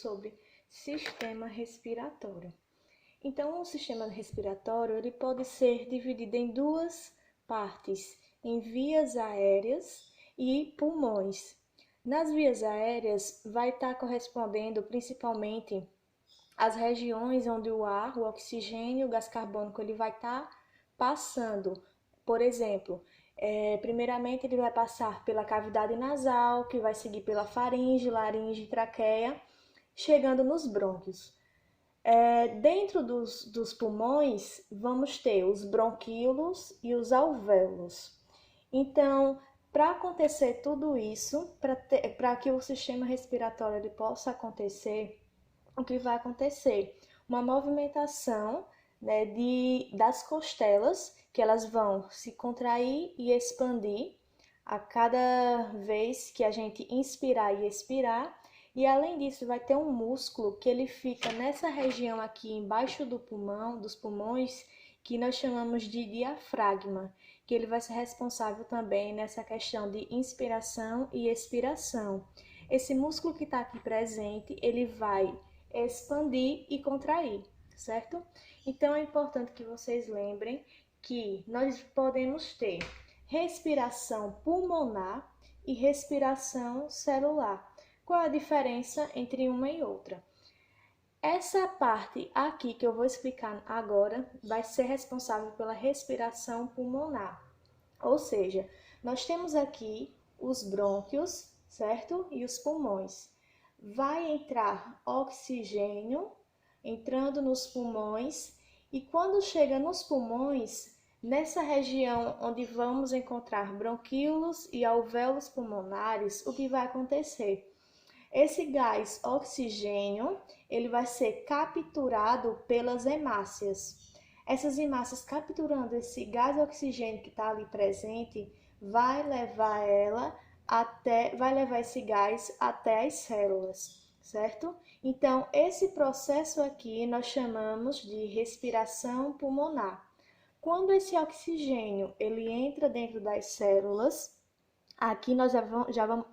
sobre sistema respiratório. Então, o sistema respiratório ele pode ser dividido em duas partes, em vias aéreas e pulmões. Nas vias aéreas, vai estar correspondendo principalmente às regiões onde o ar, o oxigênio, o gás carbônico ele vai estar passando. Por exemplo, primeiramente ele vai passar pela cavidade nasal, que vai seguir pela faringe, laringe e traqueia, chegando nos brônquios. Dentro dos pulmões, vamos ter os bronquíolos e os alvéolos. Então, para acontecer tudo isso, para que o sistema respiratório ele possa acontecer, o que vai acontecer? Uma movimentação, né, das costelas, que elas vão se contrair e expandir a cada vez que a gente inspirar e expirar. E além disso, vai ter um músculo que ele fica nessa região aqui embaixo do pulmão, dos pulmões, que nós chamamos de diafragma, que ele vai ser responsável também nessa questão de inspiração e expiração. Esse músculo que está aqui presente, ele vai expandir e contrair, certo? Então é importante que vocês lembrem que nós podemos ter respiração pulmonar e respiração celular. Qual a diferença entre uma e outra? Essa parte aqui que eu vou explicar agora vai ser responsável pela respiração pulmonar. Ou seja, nós temos aqui os brônquios, certo? E os pulmões. Vai entrar oxigênio entrando nos pulmões e quando chega nos pulmões, nessa região onde vamos encontrar bronquíolos e alvéolos pulmonares, o que vai acontecer? Esse gás oxigênio, ele vai ser capturado pelas hemácias. Essas hemácias capturando esse gás oxigênio que está ali presente, vai levar esse gás até as células, certo? Então, esse processo aqui nós chamamos de respiração pulmonar. Quando esse oxigênio ele entra dentro das células, aqui nós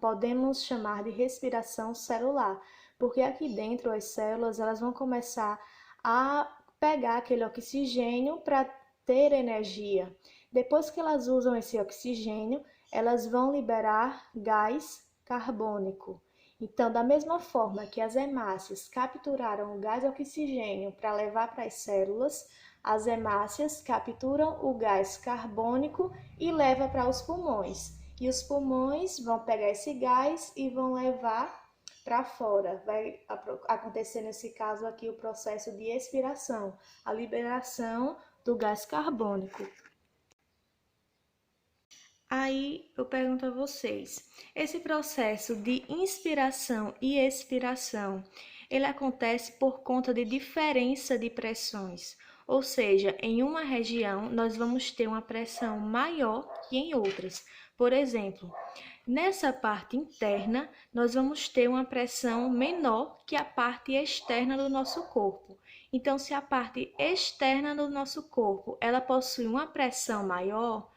podemos chamar de respiração celular, porque aqui dentro as células elas vão começar a pegar aquele oxigênio para ter energia. Depois que elas usam esse oxigênio, elas vão liberar gás carbônico. Então, da mesma forma que as hemácias capturaram o gás oxigênio para levar para as células, as hemácias capturam o gás carbônico e levam para os pulmões. E os pulmões vão pegar esse gás e vão levar para fora. Vai acontecer nesse caso aqui o processo de expiração, a liberação do gás carbônico. Aí eu pergunto a vocês, esse processo de inspiração e expiração, ele acontece por conta de diferença de pressões. Ou seja, em uma região nós vamos ter uma pressão maior que em outras. Por exemplo, nessa parte interna, nós vamos ter uma pressão menor que a parte externa do nosso corpo. Então, se a parte externa do nosso corpo, ela possui uma pressão maior,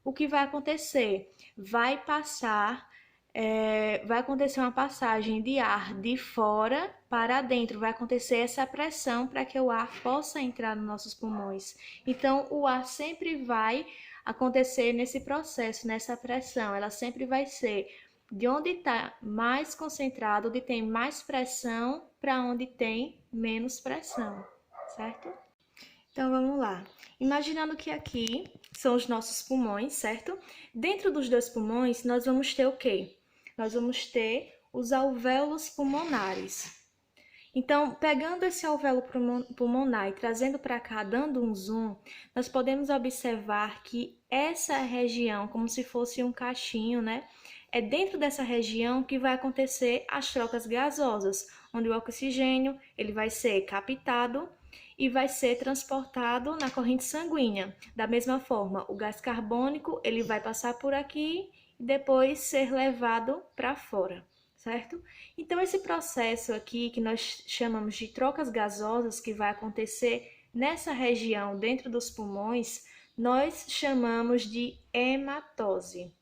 o que vai acontecer? Vai acontecer uma passagem de ar de fora para dentro, vai acontecer essa pressão para que o ar possa entrar nos nossos pulmões. Então, o ar sempre vai acontecer nesse processo, nessa pressão, ela sempre vai ser de onde está mais concentrado, onde tem mais pressão, para onde tem menos pressão, certo? Então vamos lá. Imaginando que aqui são os nossos pulmões, certo? Dentro dos dois pulmões, nós vamos ter o quê? Nós vamos ter os alvéolos pulmonares. Então, pegando esse alvéolo pulmonar e trazendo para cá, dando um zoom, nós podemos observar que essa região, como se fosse um cachinho, né? É dentro dessa região que vai acontecer as trocas gasosas, onde o oxigênio ele vai ser captado e vai ser transportado na corrente sanguínea. Da mesma forma, o gás carbônico ele vai passar por aqui e depois ser levado para fora, certo? Então, esse processo aqui que nós chamamos de trocas gasosas que vai acontecer nessa região dentro dos pulmões, nós chamamos de hematose.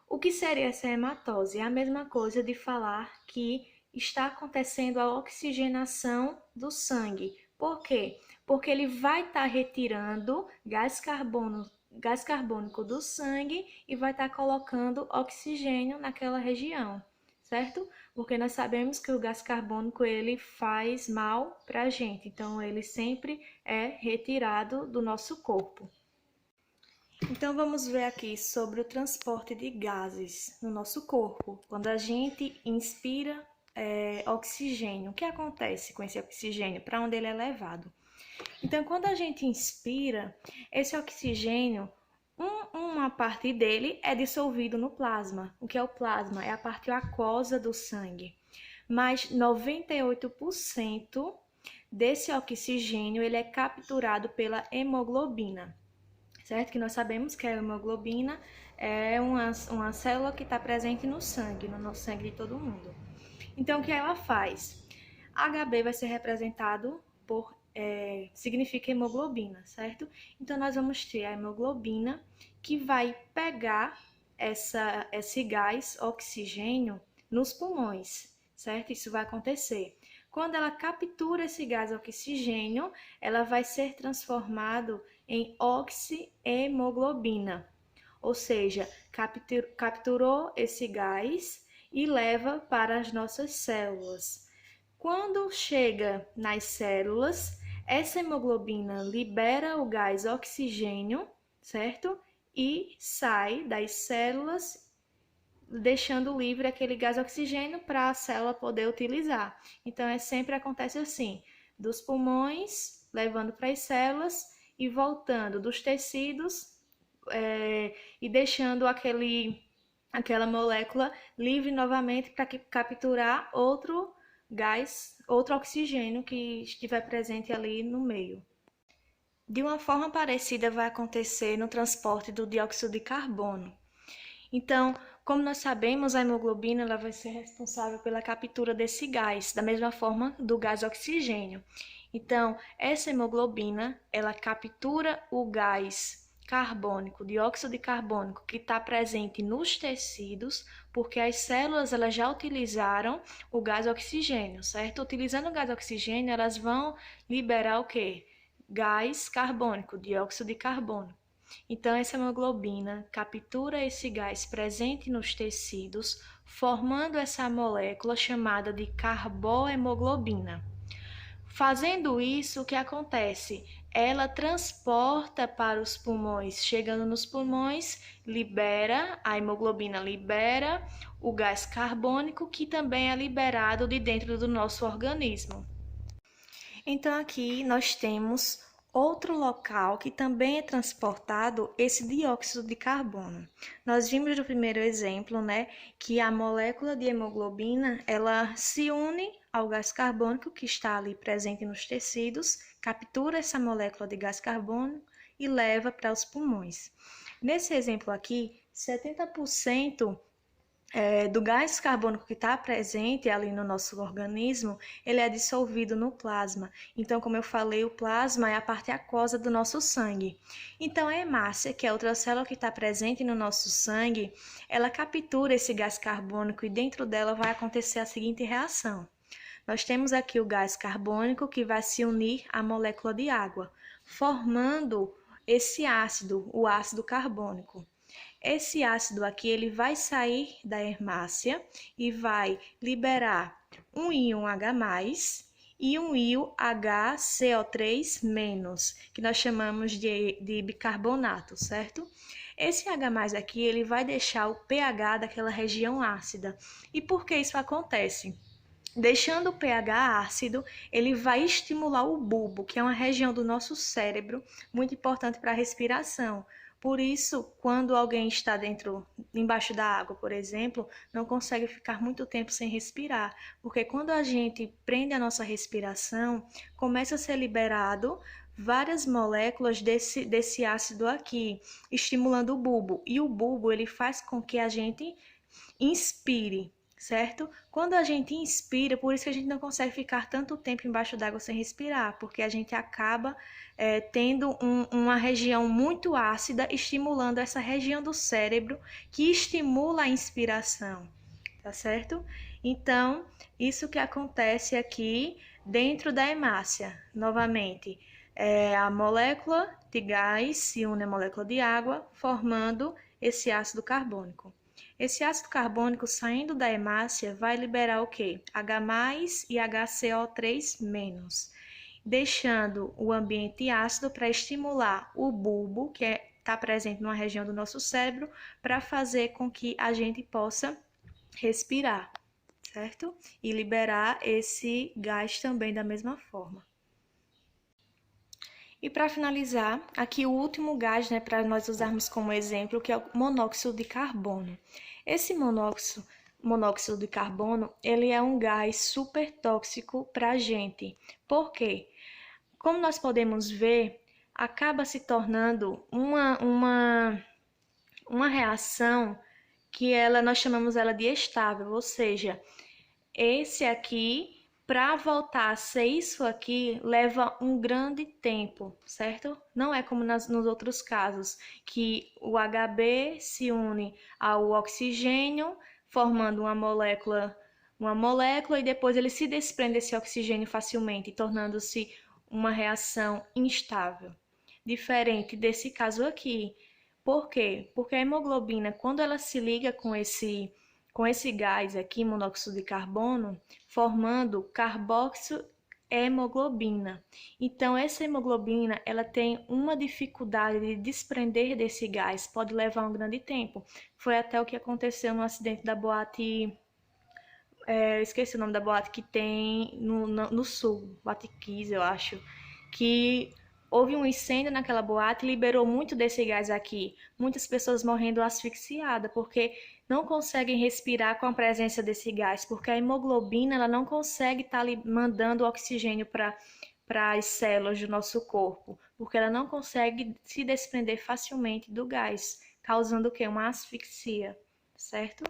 O que seria essa hematose? É a mesma coisa de falar que está acontecendo a oxigenação do sangue. Por quê? Porque ele vai estar retirando gás carbônico do sangue e vai estar colocando oxigênio naquela região, certo? Porque nós sabemos que o gás carbônico ele faz mal para a gente, então ele sempre é retirado do nosso corpo. Então vamos ver aqui sobre o transporte de gases no nosso corpo. Quando a gente inspira oxigênio, o que acontece com esse oxigênio? Para onde ele é levado? Então, quando a gente inspira, esse oxigênio, uma parte dele é dissolvido no plasma. O que é o plasma? É a parte aquosa do sangue. Mas 98% desse oxigênio ele é capturado pela hemoglobina. Certo? Que nós sabemos que a hemoglobina é uma célula que está presente no sangue de todo mundo. Então, o que ela faz? HB vai ser representado por, significa hemoglobina, certo? Então, nós vamos ter a hemoglobina que vai pegar esse gás oxigênio nos pulmões, certo? Isso vai acontecer. Quando ela captura esse gás oxigênio, ela vai ser transformado em oxihemoglobina, ou seja, capturou esse gás e leva para as nossas células. Quando chega nas células, essa hemoglobina libera o gás oxigênio, certo? E sai das células, deixando livre aquele gás oxigênio para a célula poder utilizar. Então, sempre acontece assim, dos pulmões, levando para as células e voltando dos tecidos e deixando aquela molécula livre novamente para capturar outro gás, outro oxigênio que estiver presente ali no meio. De uma forma parecida vai acontecer no transporte do dióxido de carbono. Então, como nós sabemos, a hemoglobina ela vai ser responsável pela captura desse gás, da mesma forma do gás oxigênio. Então, essa hemoglobina, ela captura o gás carbônico, dióxido de carbono, que está presente nos tecidos, porque as células elas já utilizaram o gás oxigênio, certo? Utilizando o gás oxigênio, elas vão liberar o quê? Gás carbônico, dióxido de carbono. Então, essa hemoglobina captura esse gás presente nos tecidos, formando essa molécula chamada de carbohemoglobina. Fazendo isso, o que acontece? Ela transporta para os pulmões. Chegando nos pulmões, a hemoglobina libera o gás carbônico, que também é liberado de dentro do nosso organismo. Então, aqui nós temos outro local que também é transportado esse dióxido de carbono. Nós vimos no primeiro exemplo, né, que a molécula de hemoglobina, ela se une ao gás carbônico que está ali presente nos tecidos, captura essa molécula de gás carbônico e leva para os pulmões. Nesse exemplo aqui, 70% do gás carbônico que está presente ali no nosso organismo, ele é dissolvido no plasma. Então, como eu falei, o plasma é a parte aquosa do nosso sangue. Então, a hemácia, que é outra célula que está presente no nosso sangue, ela captura esse gás carbônico e dentro dela vai acontecer a seguinte reação. Nós temos aqui o gás carbônico que vai se unir à molécula de água, formando esse ácido, o ácido carbônico. Esse ácido aqui ele vai sair da hemácia e vai liberar um íon H+, e um íon HCO3-, que nós chamamos de bicarbonato, certo? Esse H+ aqui ele vai deixar o pH daquela região ácida. E por que isso acontece? Deixando o pH ácido, ele vai estimular o bulbo, que é uma região do nosso cérebro muito importante para a respiração. Por isso, quando alguém está embaixo da água, por exemplo, não consegue ficar muito tempo sem respirar, porque quando a gente prende a nossa respiração, começa a ser liberado várias moléculas desse ácido aqui, estimulando o bulbo. E o bulbo, ele faz com que a gente inspire, certo? Quando a gente inspira, por isso que a gente não consegue ficar tanto tempo embaixo d'água sem respirar, porque a gente acaba tendo uma região muito ácida, estimulando essa região do cérebro que estimula a inspiração, tá certo? Então, isso que acontece aqui dentro da hemácia, novamente, a molécula de gás se une à molécula de água, formando esse ácido carbônico. Esse ácido carbônico saindo da hemácia vai liberar o quê? H+ e HCO3-, deixando o ambiente ácido para estimular o bulbo, que está presente numa região do nosso cérebro, para fazer com que a gente possa respirar, certo? E liberar esse gás também da mesma forma. E para finalizar, aqui o último gás, né, para nós usarmos como exemplo, que é o monóxido de carbono. Esse monóxido de carbono, ele é um gás super tóxico para a gente. Por quê? Como nós podemos ver, acaba se tornando uma reação que nós chamamos ela de estável, ou seja, esse aqui, para voltar a ser isso aqui, leva um grande tempo, certo? Não é como nos outros casos, que o Hb se une ao oxigênio, formando uma molécula e depois ele se desprende desse oxigênio facilmente, tornando-se uma reação instável. Diferente desse caso aqui. Por quê? Porque a hemoglobina, quando ela se liga com esse gás aqui, monóxido de carbono, formando carboxiemoglobina. Então, essa hemoglobina, ela tem uma dificuldade de desprender desse gás, pode levar um grande tempo. Foi até o que aconteceu no acidente da boate, esqueci o nome da boate que tem no sul, Boate Kiss, eu acho, que houve um incêndio naquela boate e liberou muito desse gás aqui. Muitas pessoas morrendo asfixiadas porque não conseguem respirar com a presença desse gás, porque a hemoglobina ela não consegue estar mandando oxigênio para as células do nosso corpo, porque ela não consegue se desprender facilmente do gás, causando o quê? Uma asfixia, certo?